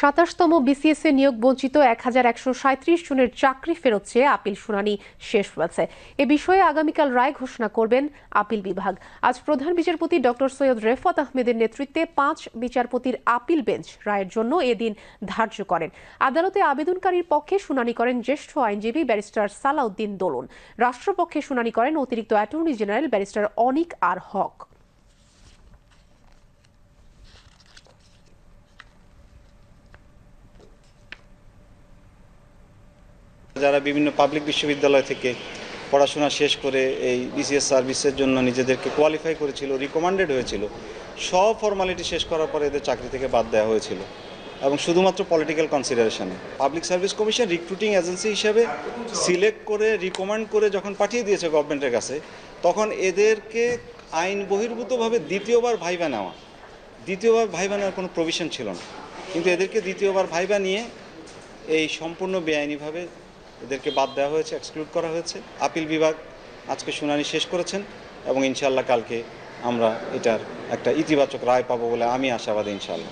২৭তম BCS এ নিয়োগ বঞ্চিত ১,১৩৭ জনের চাকরি ফেরত চেয়ে আপিল শুনানি শেষ হয়েছে। এ বিষয়ে আগামীকাল রায় ঘোষণা করবেন আপিল বিভাগ। আজ প্রধান বিচারপতি ডক্টর সৈয়দ রেফাত আহমেদের নেতৃত্বে ৫ বিচারপতির আপিল বেঞ্চ রায়ের জন্য এদিন ধার্য করেন। আদালতে আবেদনকারীর পক্ষে শুনানি করেন জ্যেষ্ঠ আইনজীবী ব্যারিস্টার সালাউদ্দিন দোলন। রাষ্ট্রপক্ষে শুনানি করেন অতিরিক্ত অ্যাটর্নি জেনারেল ব্যারিস্টার অনিক আর হক। যারা বিভিন্ন পাবলিক বিশ্ববিদ্যালয় থেকে পড়াশোনা শেষ করে এই বিসিএস সার্ভিসের জন্য নিজেদেরকে কোয়ালিফাই করেছিল, রিকমান্ডেড হয়েছিল, সব ফর্মালিটি শেষ করার পরে এদের চাকরি থেকে বাদ দেওয়া হয়েছিল এবং শুধুমাত্র পলিটিক্যাল কনসিডারেশনে। Public service commission recruiting agency হিসেবে সিলেক্ট করে রিকমান্ড করে যখন পাঠিয়ে দিয়েছে গভর্নমেন্টের কাছে, তখন এদেরকে আইন বহির্ভূতভাবে দ্বিতীয়বার ভাইবা নেওয়ার কোনো প্রভিশন ছিল না। কিন্তু এদেরকে দ্বিতীয়বার ভাইবা নিয়ে এই সম্পূর্ণ বেআইনিভাবে এদেরকে বাদ দেওয়া হয়েছে, এক্সক্লুড করা হয়েছে। আপিল বিভাগ আজকে শুনানি শেষ করেছেন এবং ইনশাআল্লাহ কালকে আমরা এটার একটা ইতিবাচক রায় পাবো বলে আমি আশাবাদী ইনশাআল্লাহ।